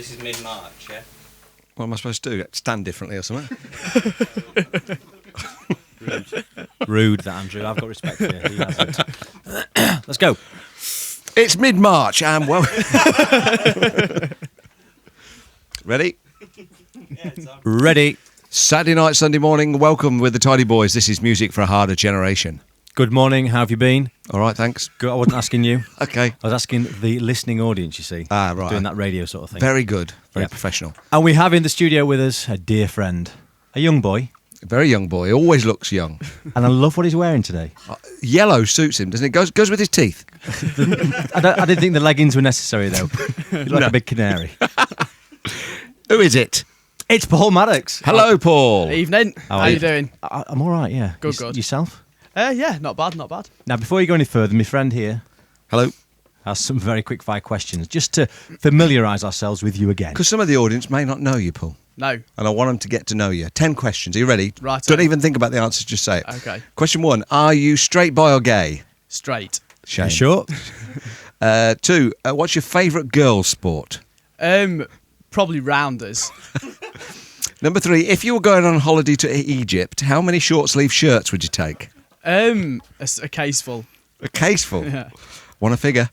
this is mid-March, yeah? What am I supposed to do? Stand differently or something? Rude, that Andrew. I've got respect for you. He hasn't. Let's go. It's mid-March and well... Ready? Yeah, it's on. Ready. Saturday night, Sunday morning. Welcome with the Tidy Boys. This is music for a harder generation. Good morning. How have you been? All right, thanks. Good. I wasn't asking you. Okay. I was asking the listening audience, you see. Ah, right. Doing that radio sort of thing. Very good. Very Yep. professional. And we have in the studio with us a dear friend, a young boy. A very young boy. Always looks young. And I love what he's wearing today. Yellow suits him, doesn't it? Goes with his teeth. I didn't think the leggings were necessary, though. You look like a big canary. Who is it? It's Paul Maddox. Hello, Paul. Evening. How are you you? doing? I'm all right, yeah. Good. Yourself? Yeah, not bad, not bad. Now, before you go any further, my friend here Hello. has some very quick fire questions, just to familiarise ourselves with you again. Because some of the audience may not know you, Paul. No. And I want them to get to know you. 10 questions. Are you ready? Right. Don't even think about the answers, just say it. Okay. Question 1. Are you straight, bi or gay? Straight. Shame. You sure? 2. What's your favourite girl sport? Probably rounders. Number 3. If you were going on holiday to Egypt, how many short-sleeve shirts would you take? A case full. A case full? Yeah. Want a figure?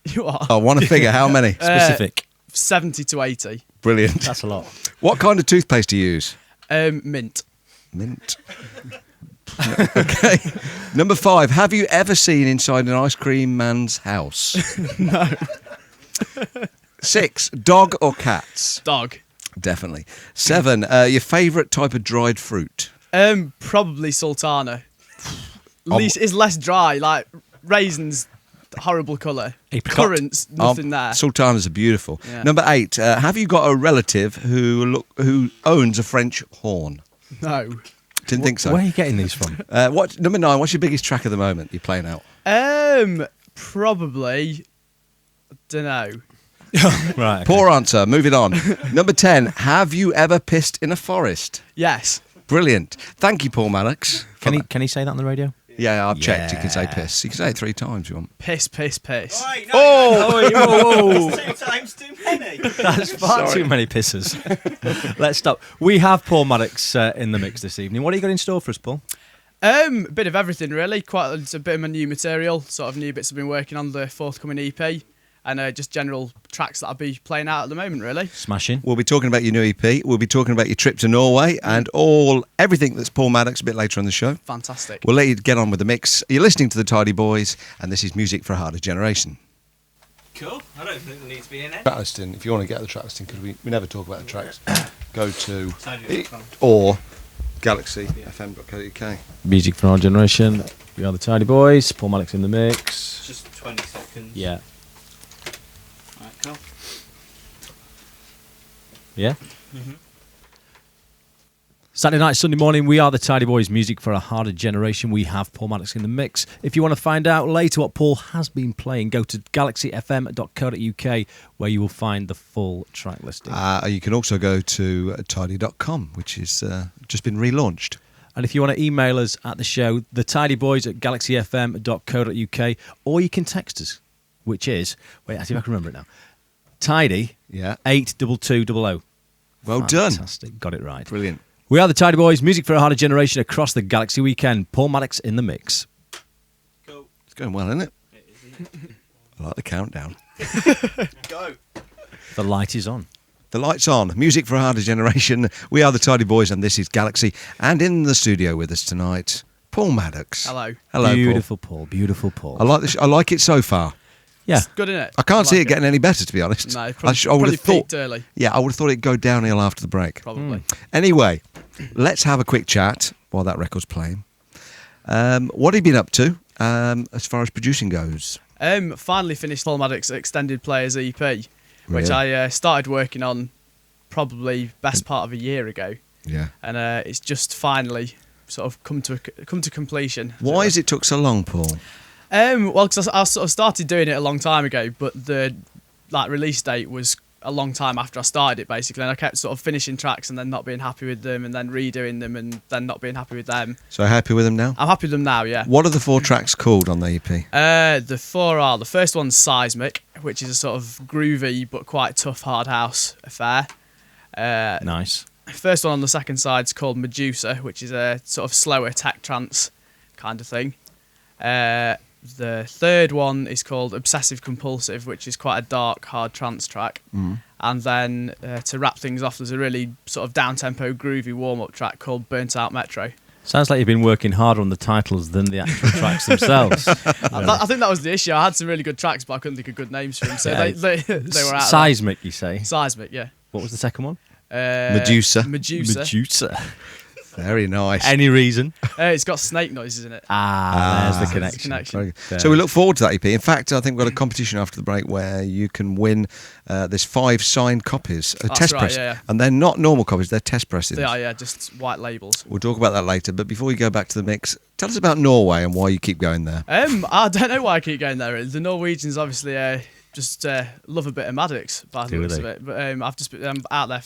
You are. I want a figure. How many? Specific. 70 to 80. Brilliant. That's a lot. What kind of toothpaste do you use? Mint. Mint. Okay. Number 5. Have you ever seen inside an ice cream man's house? No. 6. Dog or cats? Dog. Definitely. 7. Your favourite type of dried fruit? Probably sultana. Least it's less dry. Like raisins, horrible colour. Apricot. Currants, nothing there. Sultanas are beautiful. Yeah. Number 8. Have you got a relative who owns a French horn? No. Didn't think so. Where are you getting these from? Number 9. What's your biggest track at the moment you're playing out? Probably. Don't know. Right. Okay. Poor answer. Moving on. Number 10. Have you ever pissed in a forest? Yes. Brilliant. Thank you, Paul Maddox. Can he say that on the radio? Yeah, I've checked. You can say Yeah. piss. You can say it 3 times if you want. Piss. Right, no, Oh! that's 2 times too many. That's far too many pisses. Let's stop. We have Paul Maddox in the mix this evening. What do you got in store for us, Paul? A bit of everything really. It's a bit of my new material, sort of new bits I've been working on, the forthcoming EP, and just general tracks that I'll be playing out at the moment really. Smashing. We'll be talking about your new EP. We'll be talking about your trip to Norway and everything that's Paul Maddox a bit later on the show. Fantastic. We'll let you get on with the mix. You're listening to the Tidy Boys, and this is music for a harder generation. Cool. I don't think there needs to be in it. Track listing, if you want to get the track listing, because we never talk about the tracks, go to Tidy.com. or galaxyfm.co.uk. Music for our generation. We are the Tidy Boys. Paul Maddox in the mix. Just 20 seconds. Yeah. Right, cool. Yeah. Mm-hmm. Saturday night, Sunday morning, we are the Tidy Boys, music for a harder generation. We have Paul Maddox in the mix. If you want to find out later what Paul has been playing, go to galaxyfm.co.uk where you will find the full track listing. You can also go to tidy.com, which is just been relaunched. And if you want to email us at the show, thetidyboys@galaxyfm.co.uk, or you can text us, which is, wait, I see if I can remember it now. Tidy, Yeah. 82200. Well done. Fantastic, got it right. Brilliant. We are the Tidy Boys, music for a harder generation across the Galaxy weekend. Paul Maddox in the mix. Cool. It's going well, isn't it? It is, isn't it? I like the countdown. Go. The light is on. The light's on. Music for a harder generation. We are the Tidy Boys, and this is Galaxy. And in the studio with us tonight, Paul Maddox. Hello. Hello, Beautiful Paul. Beautiful Paul. Paul. I like it so far. Yeah. It's good, isn't it? I can't see like it getting any better, to be honest. No, I probably, would have thought. peaked early. Yeah, I would have thought it'd go downhill after the break. Probably. Anyway, let's have a quick chat while that record's playing. What have you been up to as far as producing goes? Finally finished Paul Maddox Extended Players EP, which Really? I started working on probably best part of a year ago, Yeah. and it's just finally sort of come to completion. Why has it took so long, Paul? Well, because I sort of started doing it a long time ago, but the release date was a long time after I started it, basically, and I kept sort of finishing tracks and then not being happy with them, and then redoing them and then not being happy with them. So happy with them now? I'm happy with them now, yeah. What are the 4 tracks called on the EP? The 4 are, the first one's Seismic, which is a sort of groovy but quite tough hard house affair. Nice. First one on the second side's called Medusa, which is a sort of slower tech trance kind of thing. The third one is called Obsessive Compulsive, which is quite a dark, hard trance track. And then to wrap things off, there's a really sort of down-tempo, groovy warm-up track called Burnt Out Metro. Sounds like you've been working harder on the titles than the actual tracks themselves. I think that was the issue. I had some really good tracks, but I couldn't think of good names for them, so Yeah. they were out. Seismic, you say? Seismic, yeah. What was the second one? Medusa. Medusa. Very nice. Any reason? It's got snake noises in it. There's the That's connection. the connection. Very good. Fair. So we look forward to that EP. In fact, I think we've got a competition after the break where you can win there's 5 signed copies, test right, press, yeah. and they're not normal copies; they're test pressings. They are, yeah, just white labels. We'll talk about that later. But before we go back to the mix, tell us about Norway and why you keep going there. I don't know why I keep going there. Really. The Norwegians obviously just love a bit of Maddox by the Do looks they? of it. But I've just been out there.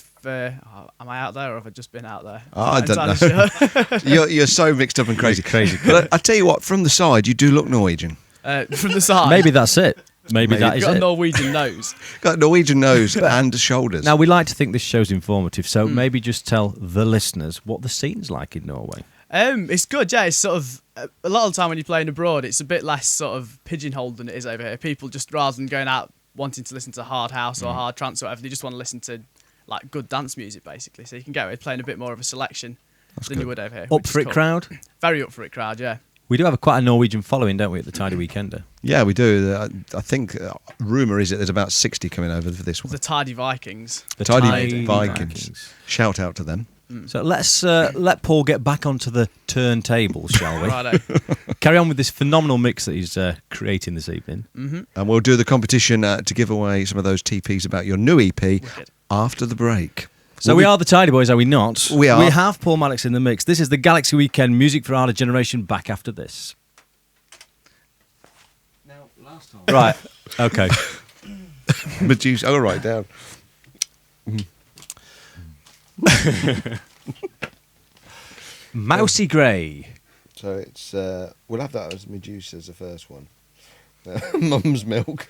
Am I out there or have I just been out there? Oh, I I'm don't not know. entirely sure. You're so mixed up and crazy. Crazy. But I tell you what, from the side, you do look Norwegian. From the side. Maybe that's it. Maybe that You've is got a it. Norwegian nose. Got a Norwegian nose and shoulders. Now, we like to think this show's informative, so maybe just tell the listeners what the scene's like in Norway. It's good, yeah. It's sort of a lot of the time when you're playing abroad, it's a bit less sort of pigeonholed than it is over here. People just rather than going out wanting to listen to hard house or hard trance or whatever, they just want to listen to like good dance music basically. So you can go away playing a bit more of a selection than you would over here. Up which is for it cool. crowd? Very up for it crowd, yeah. We do have quite a Norwegian following, don't we, at the Tidy Weekender? Yeah, we do. I think rumour is that there's about 60 coming over for this one. The Tidy Vikings. The Tidy Vikings. Shout out to them. So let's let Paul get back onto the turntable, shall we? Righto. Carry on with this phenomenal mix that he's creating this evening. And we'll do the competition to give away some of those TPs about your new EP Wicked. after the break. So we are the Tidy Boys, are we not? We are. We have Paul Maddox in the mix. This is the Galaxy Weekend Music for Our Generation. Back after this. Now, last time. Right. Okay. Medusa. Oh, right, down. Mousy Grey. So it's we'll have that as Medusa as the first one. Mum's milk.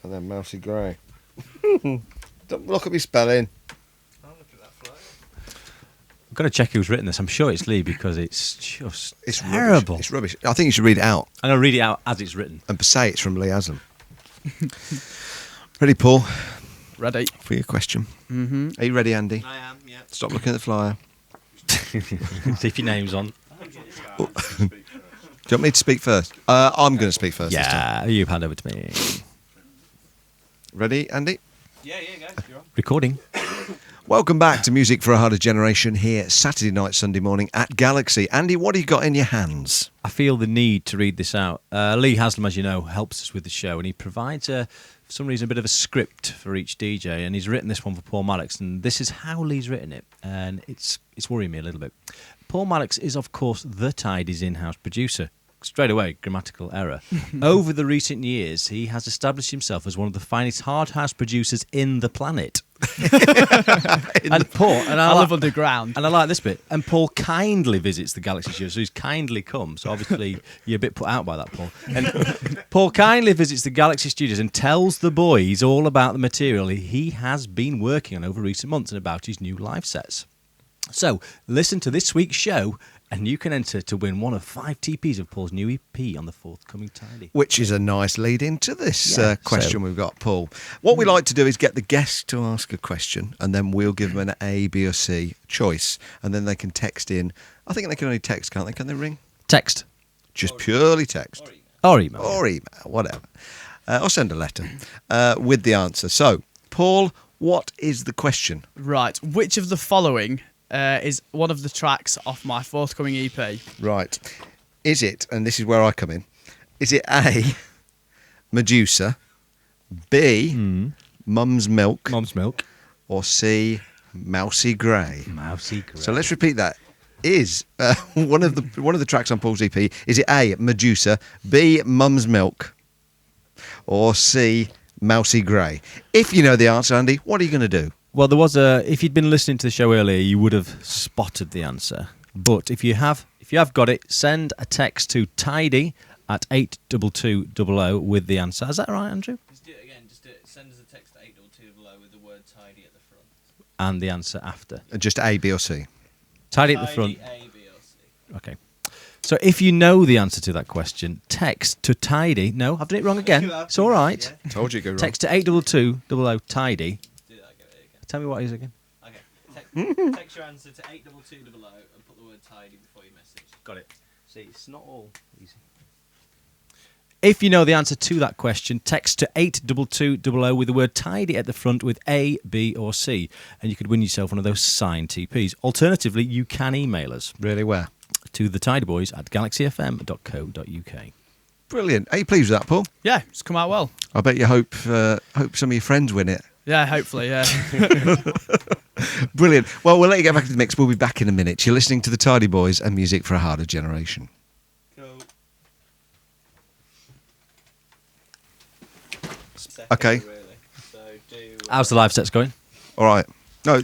And then Mousy Grey. Don't look at me spelling. I've got to check who's written this. I'm sure it's Lee because it's just It's terrible. Rubbish. It's rubbish. I think you should read it out I'm going to read it out as it's written. and say it's from Lee Haslam. Ready, Paul, Ready. for your question? Mm-hmm. Are you ready, Andy? I am, yeah. Stop looking at the flyer. See if your name's on. Do you want me to speak first? I'm going to speak first. this time. Yeah, you hand over to me. Ready, Andy? Yeah, go. You're on. Recording. Welcome back to Music for a Harder Generation here Saturday night, Sunday morning at Galaxy. Andy, what have you got in your hands? I feel the need to read this out. Lee Haslam, as you know, helps us with the show, and he provides, for some reason, a bit of a script for each DJ, and he's written this one for Paul Maddox, and this is how Lee's written it, and it's worrying me a little bit. Paul Maddox is, of course, the Tidy's in-house producer. Straight away, grammatical error. Over the recent years, he has established himself as one of the finest hard house producers in the planet. And Paul, and I live underground. and I like this bit. And Paul kindly visits the Galaxy Studio, so he's kindly come. So obviously you're a bit put out by that, Paul. And Paul kindly visits the Galaxy Studios and tells the boys all about the material he has been working on over recent months and about his new live sets. So listen to this week's show, and you can enter to win one of 5 TPs of Paul's new EP on the forthcoming Tidy. Which is a nice lead into this Yeah, question we've got, Paul. What we like to do is get the guest to ask a question, and then we'll give them an A, B, or C choice, and then they can text in. I think they can only text, can't they? Can they ring? Text. Just purely text. Or email. Or email, whatever. Or send a letter with the answer. So, Paul, what is the question? Right. Which of the following is one of the tracks off my forthcoming E EP? Right. Is it, and this is where I come in, is it A, Medusa, B, Mum's Milk, Mom's milk. or C, Mousy Grey? Mousy Grey. So let's repeat that. Is one of the tracks on Paul's EP, is it A, Medusa, B, Mum's Milk, or C, mousy grey. If you know the answer, Andy, what are you going to do? Well, there was a. If you'd been listening to the show earlier, you would have spotted the answer. But if you have got it, send a text to tidy at 82200 with the answer. Is that right, Andrew? Just do it again. Just do it. Send us a text to 82200 with the word tidy at the front. And the answer after. Just A, B, or C. Tidy at the front. A, B, or C. Okay. So if you know the answer to that question, text to tidy. No, I've done it wrong again. It's all right. Yeah. Told you go wrong. Text to 82200 tidy. Do that. Give it again. Tell me what it is again. Okay. Text your answer to 82200 and put the word tidy before your message. Got it. See, it's not all easy. If you know the answer to that question, text to 82200 with the word tidy at the front with A, B, or C, and you could win yourself one of those signed TPs. Alternatively, you can email us Really where? to thetidyboys@galaxyfm.co.uk. Brilliant. Are you pleased with that, Paul? Yeah, it's come out well. I bet you hope some of your friends win it. Yeah, hopefully, yeah. Brilliant. Well, we'll let you get back to the mix. We'll be back in a minute. You're listening to the Tidy Boys and music for a harder generation. Cool. Okay. Really. So do. How's the live sets going? All right. No,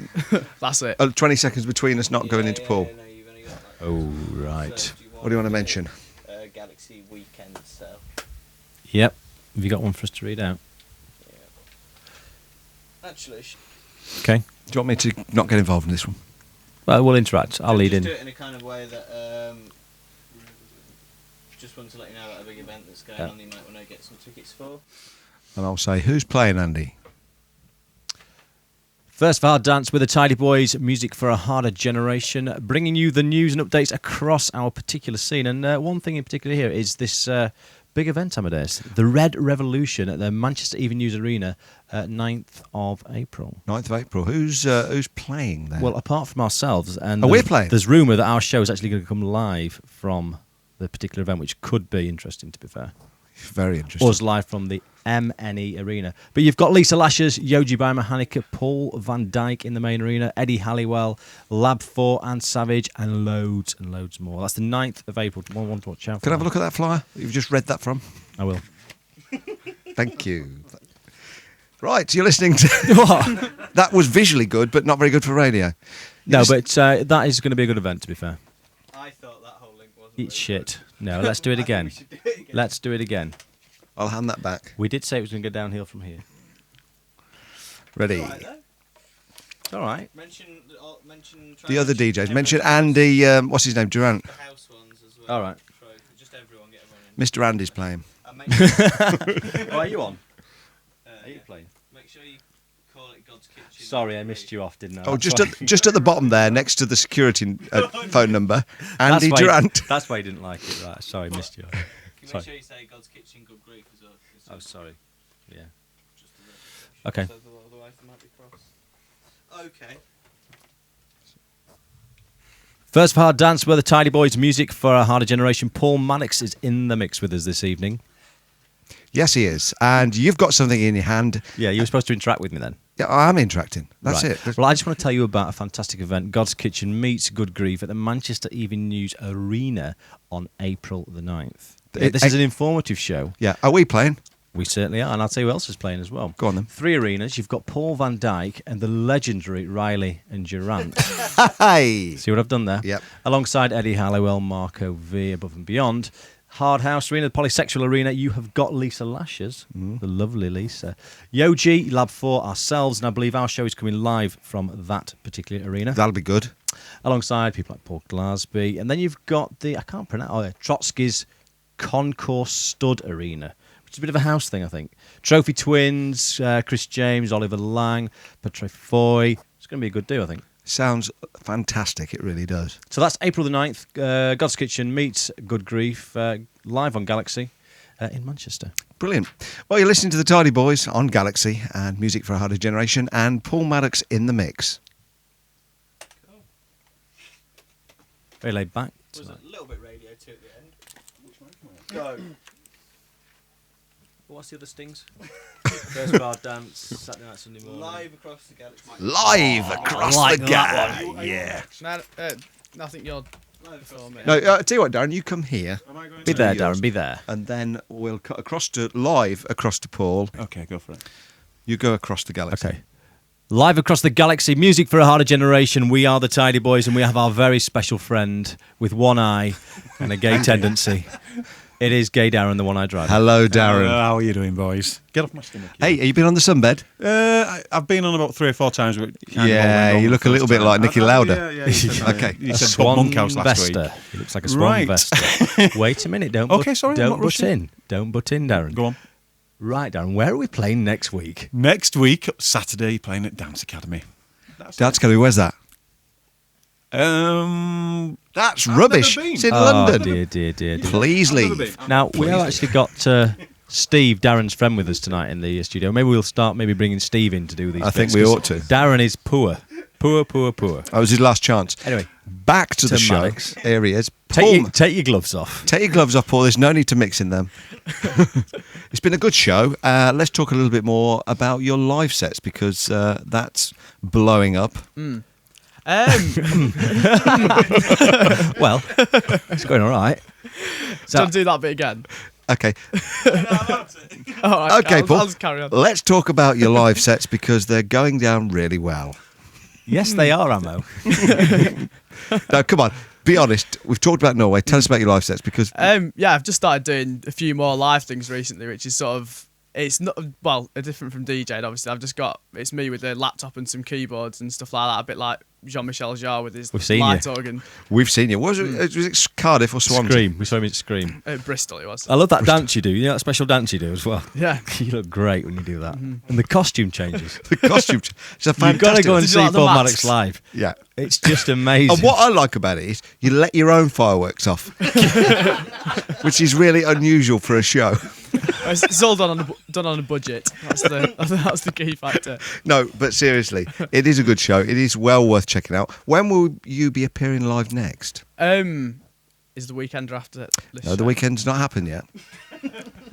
That's it. 20 seconds between us not going into Paul. No, you've only got like. Oh, right. So What do you want to mention? Galaxy weekend sale. Yep. Have you got one for us to read out? Actually, Okay. Do you want me to not get involved in this one? Well, we'll interact. I'll lead just in. do it in a kind of way that. Just want to let you know about a big event that's going on. You might want to get some tickets for. And I'll say, who's playing, Andy? First of our dance with the Tidy Boys, music for a harder generation, bringing you the news and updates across our particular scene. And one thing in particular here is this big event, Amadeus, the Red Revolution at the Manchester Evening News Arena, 9th of April. 9th of April. Who's playing there? Well, apart from ourselves, and we're playing. There's rumour that our show is actually going to come live from the particular event, which could be interesting, to be fair. Very interesting. Us live from the MNE Arena. But you've got Lisa Lashes, Yoji Biomechanica, Paul Van Dyke in the main arena, Eddie Halliwell, Lab 4 and Savage, and loads more. That's the 9th of April. One to watch out for. Can I have a look at that flyer you've just read that from? I will. Thank you. Right, you're listening to... That was visually good, but not very good for radio. No, but that is going to be a good event, to be fair. I thought that whole link wasn't. It's shit. No, let's do it again. We should do it again. Let's do it again. I'll hand that back. We did say it was going to go downhill from here. Ready? Right, though. It's all right. Mention The other DJs. Mention Andy, what's his name, Durant. The house ones as well. All right. Just everyone get everyone in. Mr. Andy's playing. And make sure, Are you on? Are you yeah. playing? Make sure you call it God's Kitchen. Sorry, I missed you off, didn't I? Oh, That's just why- at the bottom there, next to the security phone number, Andy that's why- Durant. That's why you didn't like it, right? Sorry, missed you. Can you Sorry. make sure you say God's Kitchen, Good Grief as well? Oh, sorry. Yeah. Just a bit. Okay. So otherwise there might be cross. Okay. First for Hard Dance, where the Tidy Boys music for a harder generation. Paul Maddox is in the mix with us this evening. Yes, he is. And you've got something in your hand. Yeah, you were supposed to interact with me then. Yeah, I am interacting. That's Right. it. Well, I just want to tell you about a fantastic event, God's Kitchen meets Good Grief at the Manchester Evening News Arena on April the 9th. This is an informative show. Yeah. Are we playing? We certainly are, and I'll tell you who else is playing as well. Go on then. 3 arenas. You've got Paul Van Dyke and the legendary Riley and Durant. Hey. See what I've done there? Yep. Alongside Eddie Halliwell, Marco V, Above and Beyond. Hard House Arena, the Polysexual Arena, you have got Lisa Lashes, the lovely Lisa. Yoji, Lab 4, ourselves, and I believe our show is coming live from that particular arena. That'll be good. Alongside people like Paul Glasby. And then you've got the, I can't pronounce, Trotsky's Concourse Stud Arena, which is a bit of a house thing, I think. Trophy Twins, Chris James, Oliver Lang, Patrick Foy. It's going to be a good do, I think. Sounds fantastic. It really does. So that's April the 9th. God's Kitchen meets Good Grief live on Galaxy in Manchester. Brilliant. Well, you're listening to the Tidy Boys on Galaxy and music for a harder generation, and Paul Maddox in the mix. Cool. Very laid back. Was tonight. a little bit radio too at the end. Which one? Go. What's the other stings? First bar dance, Saturday night, Sunday morning. Live across the galaxy. Live across like the that gap. one. Yeah. No, I think you're before me. No, I tell you what, Darren, you come here, Am I going Be to? there, yours. Darren. Be there. and then we'll cut across to Paul. Okay, go for it. You go across the galaxy. Okay. Live across the galaxy, music for a harder generation. We are the Tidy Boys, and we have our very special friend with one eye and a gay tendency. It is Gay Darren, the one-eyed driver. Hello, Darren. How are you doing, boys? Get off my stomach. Hey, have you been on the sunbed? I've been on about 3 or 4 times. But Yeah, you look a little bit like Nicky Lauder. Yeah, you said that. Okay. You A said Bob swan Monkhouse last week. vester. He looks like a swan Right. vester. Wait a minute. Don't Okay, butt, sorry, I'm don't not butt rushing. in. Don't butt in, Darren. Go on. Right, Darren. Where are we playing next week? Next week, Saturday, playing at Dance Academy. That's going to be, where's that? That's rubbish. never been. It's in Oh, London. dear. Please leave. Now, we have actually got Steve, Darren's friend, with us tonight in the studio. Maybe we'll start bringing Steve in to do these I think bits, we 'cause ought to. Darren is poor. Poor. That was his last chance. Anyway, Back to the Tim show. Maddox. Here he is. Paul, take your gloves off. take your gloves off, Paul. There's no need to mix in them. It's been a good show. Let's talk a little bit more about your live sets because that's blowing up. Well, it's going all right. So, Don't do that bit again. Okay. All right, Okay, Paul. I'll just carry on. Let's talk about your live sets because they're going down really well. yes, they are, Ammo. Now, come on. Be honest. We've talked about Norway. Tell us about your live sets because Yeah, I've just started doing a few more live things recently, which is sort of different from DJing. Obviously, I've just got it's me with a laptop and some keyboards and stuff like that, a bit like Jean-Michel Jarre with his We've seen light you. organ. we've seen you. Was it Cardiff or Swansea? Scream. We saw him at Scream. Bristol, it was. I love that dance you do. You know that special dance you do as well. Yeah. You look great when you do that. And the costume changes. The costume. It's a You've got to fantastic. go and Did you see like the Paul masks? Maddox live. Yeah. It's just amazing. And what I like about it is you let your own fireworks off, which is really unusual for a show. It's all done on a budget. That's the key factor. No, but seriously, it is a good show. It is well worth checking out. When will you be appearing live next? Is the weekend after this No, show? the weekend's not happened yet.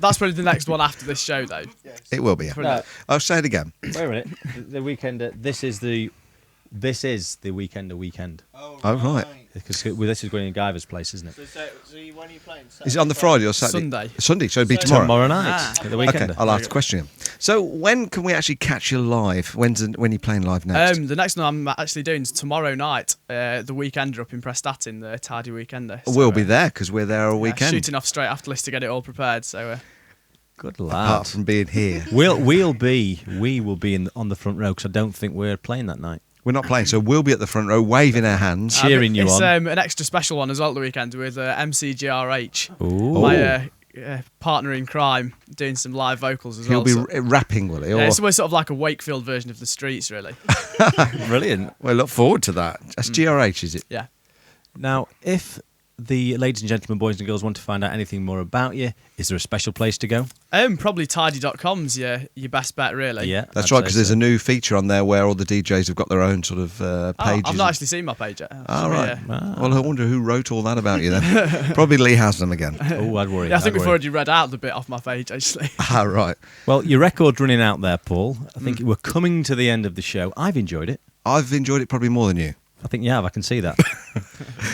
That's probably the next one after this show, though. It will be. No. I'll say it again. Wait a minute. The weekend. This is the weekend. Oh, right. Because this is going in Guyver's place, isn't it? So when are you playing? Is it on the Friday or Saturday? Sunday. Sunday, so it'll be tomorrow. Tomorrow night. At the Okay, weekend. I'll ask the question again. So when can we actually catch you live? When are you playing live next? The next one I'm actually doing is tomorrow night. The Weekender up in Prestatin, the Tardy Weekender. So, we'll be there because we're there all yeah, weekend. shooting off straight after this to get it all prepared. So Good Apart lad. from being here. We will be on the front row because I don't think we're playing that night. We're not playing, so we'll be at the front row waving our hands. Cheering you it's, on. an extra special one as well at the weekend with MCGRH, Ooh. my partner in crime, doing some live vocals as He'll well. be rapping, will he? Or... Yeah, it's almost sort of like a Wakefield version of the Streets, really. Brilliant. Well, look forward to that. That's GRH, is it? Yeah. Now, if the ladies and gentlemen, boys and girls, want to find out anything more about you, is there a special place to go? Probably tidy.com's your best bet, really. Yeah, That's I'd right, say because there's so. a new feature on there where all the DJs have got their own sort of Oh, pages. I've not actually seen my page yet. All right. Ah. Well, I wonder who wrote all that about you then. Probably Lee Haslam again. Oh, I'd worry. Yeah, I think I'd we've worry. already read out the bit off my page, actually. Ah, right. Well, your record's running out there, Paul. I think we're coming to the end of the show. I've enjoyed it. I've enjoyed it probably more than you. I think you have. I can see that.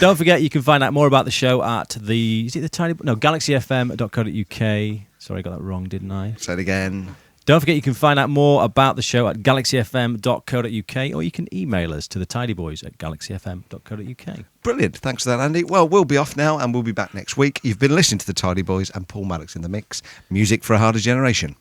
Don't forget, you can find out more about the show at galaxyfm.co.uk. Sorry, I got that wrong, didn't I? Say it again. Don't forget, you can find out more about the show at galaxyfm.co.uk, or you can email us to thetidyboys@galaxyfm.co.uk. Brilliant. Thanks for that, Andy. Well, we'll be off now and we'll be back next week. You've been listening to The Tidy Boys and Paul Maddox in the mix. Music for a harder generation.